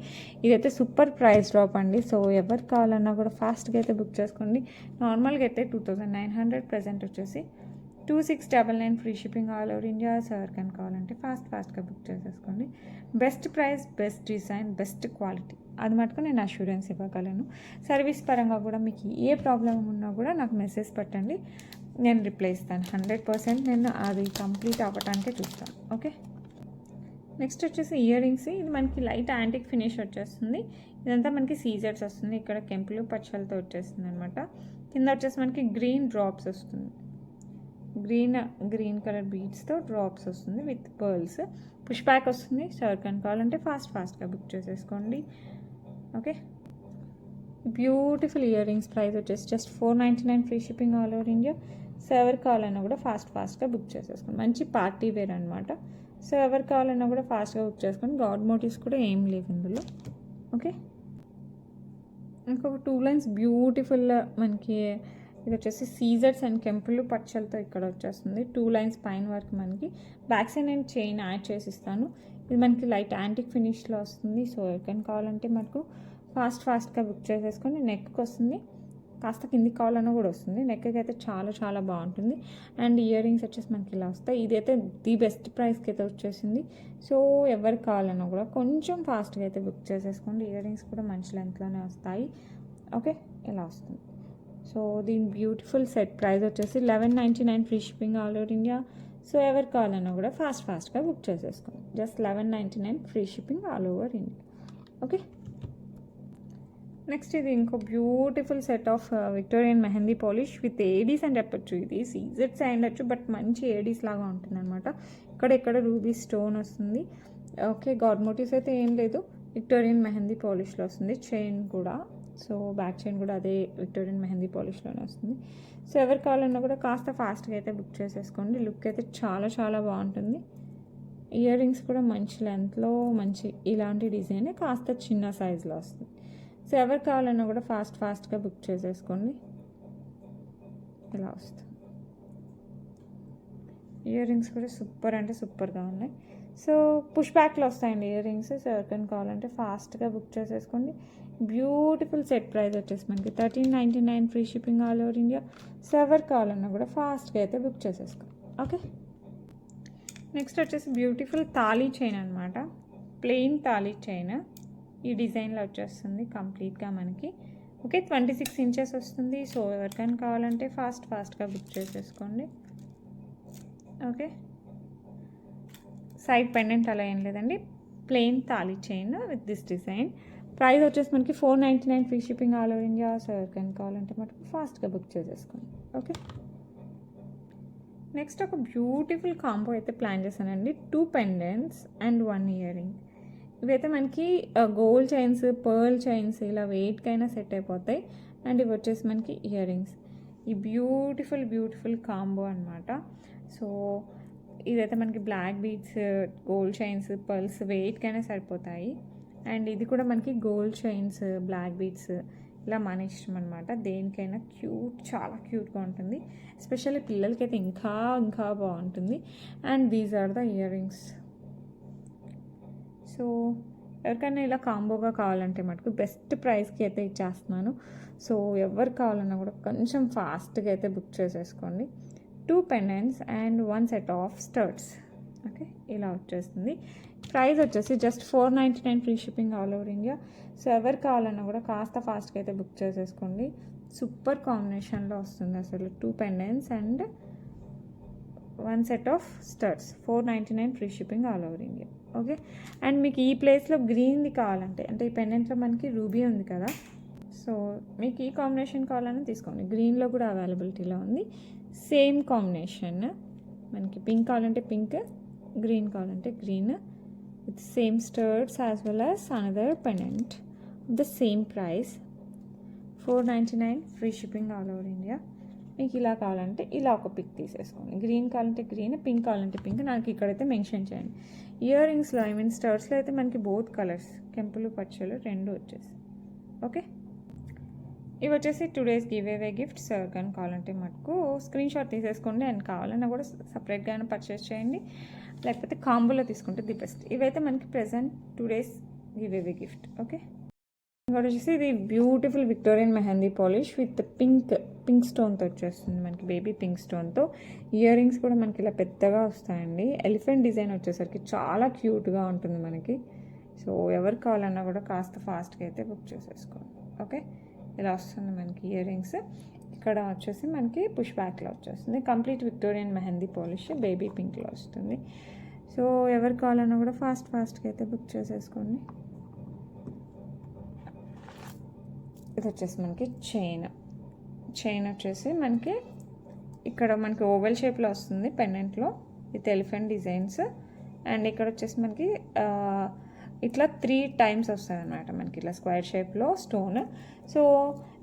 ఇదైతే సూపర్ ప్రైస్ డ్రాప్ అండి. సో ఎవరికి కావాలన్నా కూడా ఫాస్ట్గా అయితే బుక్ చేసుకోండి. నార్మల్గా అయితే 2900, ప్రజెంట్ వచ్చేసి 2699 free shipping all over India. So ఎవరికైనా కావాలంటే ఫాస్ట్గా బుక్ చేసేసుకోండి. Best price, best design, best quality, అది మటుకు నేను అష్యూరెన్స్ ఇవ్వగలను. సర్వీస్ పరంగా కూడా మీకు ఏ ప్రాబ్లం ఉన్నా కూడా నాకు మెసేజ్ పెట్టండి, నేను రిప్లై ఇస్తాను. 100% నేను అది కంప్లీట్ అవ్వటానికే చూస్తాను. ఓకే, నెక్స్ట్ వచ్చేసి ఇయర్ రింగ్స్. ఇది మనకి లైట్ యాంటిక్ ఫినిష్ వచ్చేస్తుంది. ఇదంతా మనకి సీజర్స్ వస్తుంది, ఇక్కడ కెంపులు పచ్చలతో వచ్చేస్తుంది అనమాట. కింద వచ్చేసి మనకి గ్రీన్ డ్రాప్స్ వస్తుంది, గ్రీన్ కలర్ బీడ్స్తో డ్రాప్స్ వస్తుంది విత్ పర్ల్స్. పుష్ బ్యాక్ వస్తుంది. సో ఎవరికైనా కావాలంటే ఫాస్ట్గా బుక్ చేసేసుకోండి. Okay, beautiful earrings. Price వచ్చేసి just 499 free shipping all over India. So ఎవరు కావాలన్నా కూడా ఫాస్ట్గా బుక్ చేసేసుకోండి. మంచి పార్టీ వేర్ అనమాట. సో ఎవరు కావాలన్నా కూడా ఫాస్ట్గా బుక్ చేసుకోండి. గాడ్ మోటివ్స్ కూడా ఏం లేవు ఇందులో. ఓకే, ఇంకొక 2 లైన్స్ బ్యూటిఫుల్ మనకి ఇది వచ్చేసి సీజర్స్ అండ్ కెంపులు పచ్చలతో ఇక్కడ వచ్చేస్తుంది. 2 లైన్స్ పైన వరకు మనకి బ్యాక్ సైడ్ నేను చైన్ యాడ్ చేసి ఇస్తాను. ఇది మనకి లైట్ యాంటిక్ ఫినిష్లో వస్తుంది. సో ఎవరికైనా కావాలంటే మనకు ఫాస్ట్గా బుక్ చేసేసుకొని నెక్కి వస్తుంది, కాస్త కిందికి కావాలన్నా కూడా వస్తుంది. నెక్కి అయితే చాలా చాలా బాగుంటుంది. అండ్ ఇయర్ రింగ్స్ వచ్చేసి మనకి ఇలా వస్తాయి. ఇదైతే ది బెస్ట్ ప్రైస్కి అయితే వచ్చేసింది. సో ఎవరికి కావాలన్నా కూడా కొంచెం ఫాస్ట్గా అయితే బుక్ చేసేసుకోండి. ఇయర్ రింగ్స్ కూడా మంచి లెంత్లోనే వస్తాయి. ఓకే, ఇలా వస్తుంది. సో దీని బ్యూటిఫుల్ సెట్ ప్రైస్ వచ్చేసి 1199 free shipping all over India. So ఎవరికి కావాలన్నా కూడా ఫాస్ట్గా బుక్ చేసేసుకోండి. Just 1199 free shipping all over India. Okay, next ఇది ఇంకో beautiful set of Victorian mehndi polish with Aedes and చెప్పచ్చు. ఇది సీజెట్స్ అయ్యచ్చు, బట్ మంచి ఏడీస్ లాగా ఉంటుంది అనమాట. ఇక్కడ రూబీ స్టోన్ వస్తుంది. ఓకే, గాడ్ మోటివ్స్ అయితే ఏం లేదు, విక్టోరియన్ మెహందీ పాలిష్లో వస్తుంది. చైన్ కూడా, సో బ్యాక్ చైన్ కూడా అదే విక్టోరియన్ మెహందీ పాలిష్లోనే వస్తుంది. సో ఎవరు కావాలన్నా కూడా కాస్త ఫాస్ట్గా అయితే బుక్ చేసేసుకోండి. లుక్ అయితే చాలా చాలా బాగుంటుంది. ఇయర్ రింగ్స్ కూడా మంచి లెంత్లో మంచి ఇలాంటి డిజైన్ కాస్త చిన్న సైజులో వస్తుంది. సో ఎవరు కావాలన్నా కూడా ఫాస్ట్గా బుక్ చేసేసుకోండి. ఇలా వస్తుంది. ఇయర్ రింగ్స్ కూడా సూపర్ అంటే సూపర్గా ఉన్నాయి. సో పుష్ బ్యాక్లో వస్తాయండి ఇయర్ రింగ్స్. సో ఎవరికైనా కావాలంటే ఫాస్ట్గా బుక్ చేసేసుకోండి. బ్యూటిఫుల్ సెట్ ప్రైస్ వచ్చేసి మనకి 1399 free shipping all over India. So ఎవరు కావాలన్నా కూడా ఫాస్ట్గా అయితే బుక్ చేసేసుకోండి. ఓకే, నెక్స్ట్ వచ్చేసి బ్యూటిఫుల్ తాళీ చైన్ అనమాట. ప్లెయిన్ తాళీ చైన్ ఈ డిజైన్లో వచ్చేస్తుంది కంప్లీట్గా మనకి. ఓకే, 26 ఇంచెస్ వస్తుంది. సో ఎవరికైనా కావాలంటే ఫాస్ట్గా బుక్ చేసేసుకోండి. ఓకే, సైడ్ పెండెంట్ అలా ఏం లేదండి, plain thali chain with this design. Price వచ్చేసి మనకి 499 free shipping all over India. So ఎవరికైనా కావాలంటే మనకు ఫాస్ట్గా బుక్ చేసేసుకోండి. ఓకే, నెక్స్ట్ ఒక బ్యూటిఫుల్ కాంబో అయితే ప్లాన్ చేశానండి. 2 పెండెంట్స్ అండ్ 1 ఇయర్ రింగ్. ఇవైతే మనకి గోల్డ్ చైన్స్, పర్ల్ చైన్స్ ఇలా వెయిట్కైనా సెట్ అయిపోతాయి. అండ్ ఇవి వచ్చేసి మనకి ఇయర్ రింగ్స్. ఈ బ్యూటిఫుల్ కాంబో అనమాట. సో ఇదైతే మనకి black beads, gold chains, pearls వెయిట్కైనా సరిపోతాయి. అండ్ ఇది కూడా మనకి గోల్డ్ చైన్స్, బ్లాక్ బీడ్స్ ఇలా మన ఇష్టం అనమాట. దేనికైనా చాలా క్యూట్గా ఉంటుంది. ఎస్పెషల్లీ పిల్లలకైతే ఇంకా బాగుంటుంది. And these are the earrings. So ఎవరికైనా ఇలా కాంబోగా కావాలంటే మటుకు బెస్ట్ ప్రైస్కి అయితే ఇచ్చేస్తున్నాను. సో ఎవరు కావాలన్నా కూడా కొంచెం ఫాస్ట్గా అయితే బుక్ చేసేసుకోండి. 2 pendants and 1 set of స్టర్ట్స్. Okay, ఇలా వచ్చేస్తుంది. ప్రైస్ వచ్చేసి just 499 free shipping all over India. So ఎవరు కావాలన్నా కూడా కాస్త ఫాస్ట్గా అయితే బుక్ చేసేసుకోండి. సూపర్ కాంబినేషన్లో వస్తుంది అసలు. 2 pendants and 1 set of స్టర్ట్స్. 499 free shipping all over India. Okay, and మీకు ఈ ప్లేస్లో గ్రీన్ది కావాలంటే, అంటే ఈ పెండెంట్లో మనకి రూబీ ఉంది కదా, సో మీకు ఈ కాంబినేషన్ కావాలని తీసుకోండి. గ్రీన్లో కూడా అవైలబిలిటీలో ఉంది. సేమ్ కాంబినేషన్ మనకి పింక్ కావాలంటే పింక్, గ్రీన్ కావాలంటే green with same studs as well as another pendant the same price $499 free shipping all over India. మీకు ఇలా కావాలంటే ఇలా ఒక పిక్ తీసేసుకోండి. గ్రీన్ కావాలంటే గ్రీన్, పింక్ కావాలంటే పింక్. నాకు ఇక్కడైతే మెన్షన్ చేయండి. ఇయర్ రింగ్స్లో స్టర్స్లో అయితే మనకి బోత్ కలర్స్ కెంపులు పచ్చలు రెండు వచ్చేసి ఓకే. ఇవి వచ్చేసి 2 days గివ్ అవే గిఫ్ట్స్. కానీ కావాలంటే మటుకు స్క్రీన్ షాట్ తీసేసుకోండి. అండ్ కావాలన్నా కూడా సపరేట్గా పర్చేస్ చేయండి, లేకపోతే కాంబోలో తీసుకుంటే ది బెస్ట్. ఇవైతే మనకి present 2 days give away gift okay. ఇంకోటి వచ్చేసి ఇది beautiful Victorian mehndi polish with pink స్టోన్తో వచ్చేస్తుంది మనకి, బేబీ పింక్ స్టోన్తో. ఇయర్ రింగ్స్ కూడా మనకి ఇలా పెద్దగా వస్తాయండి. ఎలిఫెంట్ డిజైన్ వచ్చేసరికి చాలా క్యూట్గా ఉంటుంది మనకి. సో ఎవరు కావాలన్నా కూడా కాస్త ఫాస్ట్గా అయితే బుక్ చేసేసుకోండి ఓకే. ఇలా వస్తుంది మనకి ఇయర్ రింగ్స్. ఇక్కడ వచ్చేసి మనకి పుష్ బ్యాక్లో వచ్చేస్తుంది. Complete Victorian mehndi polish baby పింక్లో వస్తుంది. సో ఎవరు కావాలన్నా కూడా ఫాస్ట్గా అయితే బుక్ చేసేసుకోండి. ఇది వచ్చేసి మనకి చైన్ వచ్చేసి మనకి ఇక్కడ మనకి ఓవెల్ షేప్లో వస్తుంది పెండెంట్లో విత్ ఎలిఫెంట్ డిజైన్స్. అండ్ ఇక్కడ వచ్చేసి మనకి ఇట్లా 3 times వస్తుంది అనమాట మనకి ఇట్లా స్క్వేర్ షేప్లో స్టోన్. సో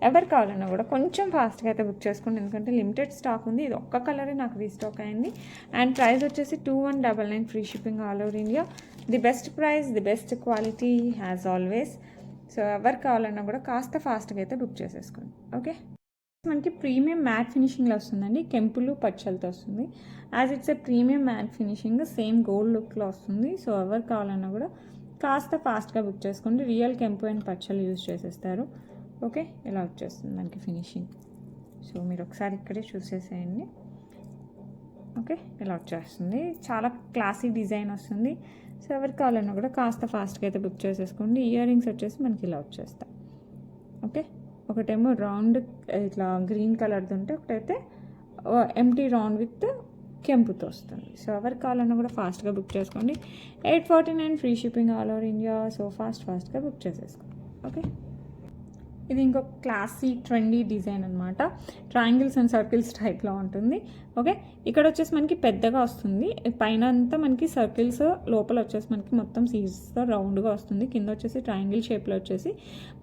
ఎవరు కావాలన్నా కూడా కొంచెం ఫాస్ట్గా అయితే బుక్ చేసుకోండి, ఎందుకంటే లిమిటెడ్ స్టాక్ ఉంది. ఇది ఒక్క కలరే నాకు రీస్టాక్ అయింది. అండ్ ప్రైస్ వచ్చేసి 2199 free shipping all over India. The best price, the best quality as always. So ఎవరు కావాలన్నా కూడా కాస్త ఫాస్ట్గా అయితే బుక్ చేసేసుకోండి ఓకే. మనకి ప్రీమియం మ్యాట్ ఫినిషింగ్లో వస్తుందండి, కెంపులు పచ్చలతో వస్తుంది. As it's a premium matte finishing, same gold లుక్లో వస్తుంది. సో ఎవరు కావాలన్నా కూడా కాస్త ఫాస్ట్గా బుక్ చేసుకోండి. రియల్ కెంపు అండ్ పచ్చలు యూజ్ చేసేస్తారు ఓకే. ఇలా వచ్చేస్తుంది మనకి ఫినిషింగ్. సో మీరు ఒకసారి ఇక్కడే చూసేసేయండి ఓకే. ఇలా వచ్చేస్తుంది, చాలా క్లాసీ డిజైన్ వస్తుంది. సో ఎవరికి కావాలన్నా కూడా కాస్త ఫాస్ట్గా అయితే బుక్ చేసేసుకోండి. ఇయర్ రింగ్స్ వచ్చేసి మనకి ఇలా వచ్చేస్తాయి ఓకే. ఒకటేమో రౌండ్ ఇట్లా గ్రీన్ కలర్ది ఉంటే, ఒకటైతే ఎంటీ రౌండ్ విత్ కెంపుతో వస్తుంది. సో ఎవరికి కావాలన్నా కూడా ఫాస్ట్గా బుక్ చేసుకోండి. 849 free shipping all over India. So ఫాస్ట్గా బుక్ చేసేసుకోండి ఓకే. ఇది ఇంకొక క్లాసీ ట్రెండీ డిజైన్ అనమాట. ట్రయాంగిల్స్ అండ్ సర్కిల్స్ టైప్లో ఉంటుంది ఓకే. ఇక్కడ వచ్చేసి మనకి పెద్దగా వస్తుంది, పైన అంతా మనకి సర్కిల్స్, లోపల వచ్చేసి మనకి మొత్తం సీజర్స్తో రౌండ్గా వస్తుంది. కింద వచ్చేసి ట్రయాంగిల్ షేప్లో వచ్చేసి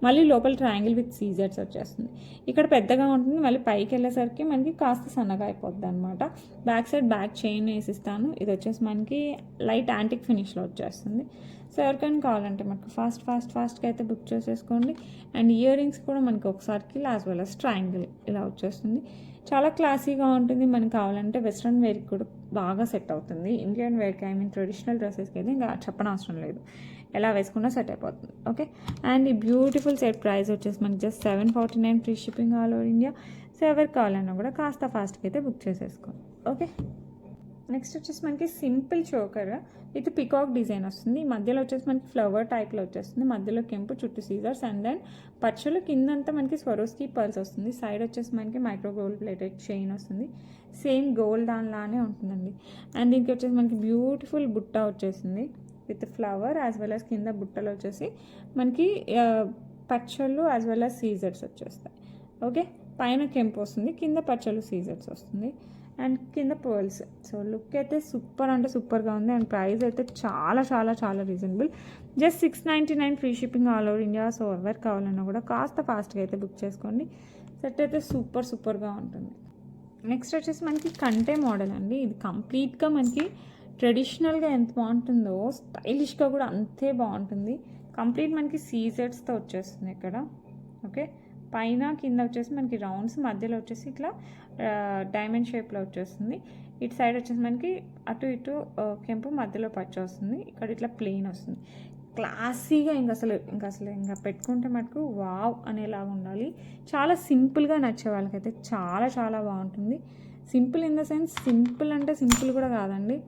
మళ్ళీ లోపల ట్రయాంగిల్ విత్ సీజర్స్ వచ్చేస్తుంది. ఇక్కడ పెద్దగా ఉంటుంది, మళ్ళీ పైకి వెళ్ళేసరికి మనకి కాస్త సన్నగా అయిపోద్ది అనమాట. బ్యాక్ సైడ్ బ్యాక్ చైన్ వేసిస్తాను. ఇది వచ్చేసి మనకి లైట్ యాంటిక్ ఫినిష్లో వచ్చేస్తుంది. సో ఎవరికైనా కావాలంటే మనకు ఫాస్ట్గా అయితే బుక్ చేసేసుకోండి. అండ్ ఇయర్ రింగ్స్ కూడా మనకి ఒకసారికి యాజ్ వెల్ యాజ్ ట్రయాంగిల్ ఇలా వచ్చేస్తుంది. చాలా క్లాసీగా ఉంటుంది. మనకి కావాలంటే వెస్ట్రన్ వేర్కి కూడా బాగా సెట్ అవుతుంది. ఇండియన్ వేర్కి ట్రెడిషనల్ డ్రెస్సెస్కి అయితే ఇంకా చెప్పనవసరం లేదు, ఎలా వేసుకున్నా సెట్ అయిపోతుంది ఓకే. అండ్ ఈ బ్యూటిఫుల్ సెట్ ప్రైస్ వచ్చేసి మనకి just 749 free shipping all over India. So ఎవరికి కావాలన్నా కూడా కాస్త ఫాస్ట్గా అయితే బుక్ చేసేసుకోండి ఓకే. నెక్స్ట్ వచ్చేసి మనకి simple choker with peacock design వస్తుంది. మధ్యలో వచ్చేసి మనకి ఫ్లవర్ టైప్లో వచ్చేస్తుంది, మధ్యలో కెంపు, చుట్టూ సీజర్స్, అండ్ దెన్ పచ్చలు. కిందంతా మనకి స్వరోస్కి పర్ల్స్ వస్తుంది. సైడ్ వచ్చేసి మనకి మైక్రో గోల్డ్ ప్లేటెడ్ చైన్ వస్తుంది. సేమ్ గోల్డ్ దానిలానే ఉంటుందండి. అండ్ దీనికి వచ్చేసి మనకి బ్యూటిఫుల్ బుట్ట వచ్చేసింది with flower as well as కింద బుట్టలో వచ్చేసి మనకి పచ్చళ్ళు యాజ్ వెల్ యాజ్ సీజర్స్ వచ్చేస్తాయి ఓకే. పైన కెంపు వస్తుంది, కింద పచ్చళ్ళు సీజర్స్ వస్తుంది, అండ్ కింద పర్ల్స్. సో లుక్ అయితే సూపర్ అంటే సూపర్గా ఉంది. అండ్ ప్రైస్ అయితే చాలా reasonable, just 699 free shipping all over India. So ఎవరు కావాలన్నా కూడా కాస్త ఫాస్ట్గా అయితే బుక్ చేసుకోండి. సెట్ అయితే సూపర్గా ఉంటుంది. నెక్స్ట్ వచ్చేసి మనకి కంటే మోడల్ అండి. ఇది కంప్లీట్గా మనకి ట్రెడిషనల్గా ఎంత బాగుంటుందో స్టైలిష్గా కూడా అంతే బాగుంటుంది. కంప్లీట్ మనకి సీజర్స్తో వచ్చేస్తుంది ఇక్కడ ఓకే. పైన కింద వచ్చేసి మనకి రౌండ్స్, మధ్యలో వచ్చేసి ఇట్లా డైమండ్ షేప్లో వచ్చేస్తుంది. ఇటు సైడ్ వచ్చేసి మనకి అటు ఇటు కెంపు, మధ్యలో పచ్చ వస్తుంది. ఇక్కడ ఇట్లా ప్లెయిన్ వస్తుంది. క్లాసీగా ఇంకా పెట్టుకుంటే మటుకు వావ్ అనేలాగా ఉండాలి. చాలా సింపుల్గా నచ్చే వాళ్ళకైతే చాలా బాగుంటుంది. Simple in the sense, simple అంటే సింపుల్ కూడా కాదండి,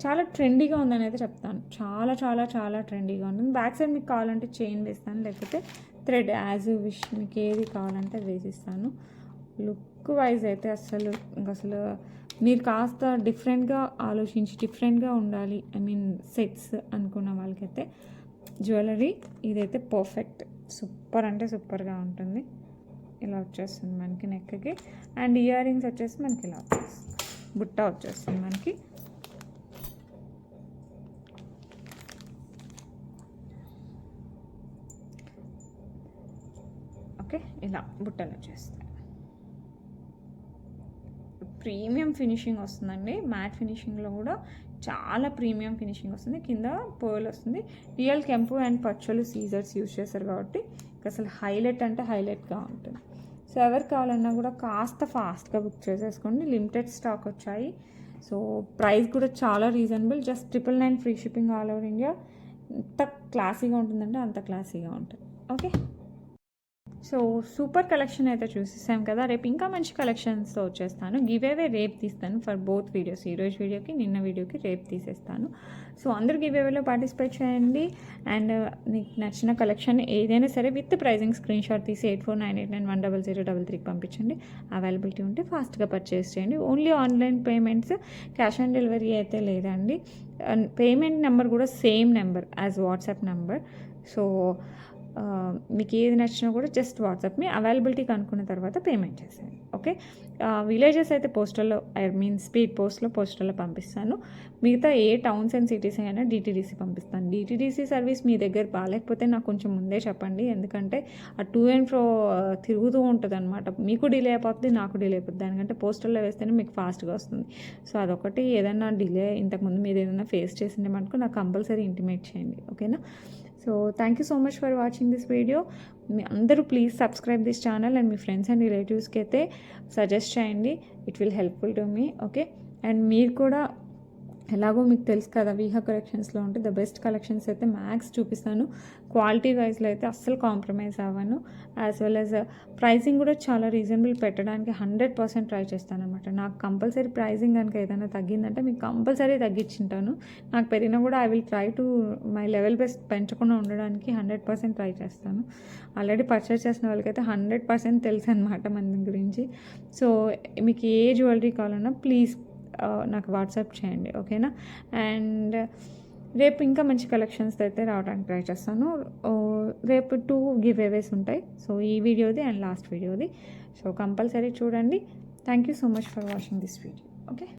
చాలా ట్రెండీగా ఉందని అయితే చెప్తాను. చాలా ట్రెండీగా ఉంటుంది. బ్యాక్ సైడ్ మీకు కావాలంటే చైన్ వేస్తాను, లేకపోతే థ్రెడ్ యాజ్ విష్, మీకు ఏది కావాలంటే అది వేసిస్తాను. లుక్ వైజ్ అయితే అసలు మీరు కాస్త డిఫరెంట్గా ఆలోచించి డిఫరెంట్గా ఉండాలి, సెట్స్ అనుకున్న వాళ్ళకైతే జ్యువెలరీ ఇదైతే పర్ఫెక్ట్. సూపర్ అంటే సూపర్గా ఉంటుంది. ఇలా వచ్చేస్తుంది మనకి నెక్కి. అండ్ ఇయర్ రింగ్స్ వచ్చేసి మనకి ఇలా వచ్చేస్తుంది, బుట్ట వచ్చేస్తుంది మనకి ఇలా బుట్టలు వచ్చేస్తాయి. ప్రీమియం ఫినిషింగ్ వస్తుందండి, మ్యాట్ ఫినిషింగ్లో కూడా చాలా ప్రీమియం ఫినిషింగ్ వస్తుంది. కింద పర్ల్ వస్తుంది. రియల్ కెంపు అండ్ పచ్చలు సీజర్స్ యూజ్ చేస్తారు కాబట్టి అసలు హైలైట్ అంటే హైలైట్గా ఉంటుంది. సో ఎవరికి కావాలన్నా కూడా కాస్త ఫాస్ట్గా బుక్ చేసేసుకోండి. లిమిటెడ్ స్టాక్ వచ్చాయి. సో ప్రైస్ కూడా చాలా reasonable, just 999 free shipping all over India. ఎంత క్లాసీగా ఉంటుందంటే అంత క్లాసీగా ఉంటుంది. ఓకే, సో సూపర్ కలెక్షన్ అయితే చూసేసాం కదా. రేపు ఇంకా మంచి కలెక్షన్స్తో వచ్చేస్తాను. గివ్ అవే రేపు తీస్తాను ఫర్ బోత్ వీడియోస్, ఈరోజు వీడియోకి నిన్న వీడియోకి రేపు తీసేస్తాను. సో అందరూ గివ్ అవేలో పార్టిసిపేట్ చేయండి. అండ్ మీకు నచ్చిన కలెక్షన్ ఏదైనా సరే విత్ ప్రైజింగ్ స్క్రీన్ షాట్ తీసి 8498910033కి పంపించండి. అవైలబిలిటీ ఉంటే ఫాస్ట్గా పర్చేస్ చేయండి. Only online payments, cash on delivery అయితే లేదండి. పేమెంట్ నెంబర్ కూడా same number as WhatsApp number. So మీకు ఏది నచ్చినా కూడా జస్ట్ వాట్సాప్ మీ అవైలబిలిటీ కనుక్కున్న తర్వాత పేమెంట్ చేసేయండి. ఓకే, విలేజెస్ అయితే పోస్టల్లో స్పీడ్ పోస్టల్లో పంపిస్తాను. మిగతా ఏ టౌన్స్ అండ్ సిటీస్ అయినా DTDC పంపిస్తాను. DTDC సర్వీస్ మీ దగ్గర బాగాలేకపోతే నాకు కొంచెం ముందే చెప్పండి, ఎందుకంటే ఆ టు అండ్ ఫ్రో తిరుగుతూ ఉంటుంది అనమాట. మీకు డిలే అయిపోతుంది, నాకు డిలే అయిపోతుంది. దానికంటే పోస్టల్లో వేస్తేనే మీకు ఫాస్ట్గా వస్తుంది. సో అదొకటి, ఏదైనా డిలే ఇంతకుముందు మీరు ఏదైనా ఫేస్ చేసిందే మటుకు నాకు కంపల్సరీ ఇంటిమేట్ చేయండి. ఓకేనా? So thank you so much for watching this video. మీ అందరూ please subscribe this channel and మీ ఫ్రెండ్స్ అండ్ రిలేటివ్స్కి అయితే సజెస్ట్ చేయండి. It will helpful to me. Okay, and మీరు కూడా ఎలాగో మీకు తెలుసు కదా, వీహా కలెక్షన్స్లో ఉంటే ద బెస్ట్ కలెక్షన్స్ అయితే మ్యాక్స్ చూపిస్తాను. క్వాలిటీ వైజ్లో అయితే అస్సలు కాంప్రమైజ్ అవ్వను. యాజ్ వెల్ యాజ్ ప్రైసింగ్ కూడా చాలా రీజనబుల్ పెట్టడానికి 100% ట్రై చేస్తాను అనమాట. నాకు కంపల్సరీ ప్రైసింగ్ కనుక ఏదైనా తగ్గిందంటే మీకు కంపల్సరీ తగ్గించుంటాను. నాకు పెరిగినా కూడా I will try to my level best పెంచకుండా ఉండడానికి 100% ట్రై చేస్తాను. ఆల్రెడీ పర్చేస్ చేసిన వాళ్ళకైతే 100% తెలుసు అనమాట మన గురించి. సో మీకు ఏ జ్యువెలరీ కావాలన్నా ప్లీజ్ నాకు వాట్సాప్ చేయండి. ఓకేనా? అండ్ రేపు ఇంకా మంచి కలెక్షన్స్ అయితే రావడానికి ట్రై చేస్తాను. రేపు 2 గివ్ అవేస్ ఉంటాయి. సో ఈ వీడియోది అండ్ లాస్ట్ వీడియోది. సో కంపల్సరీ చూడండి. Thank you so much for watching this video. Okay.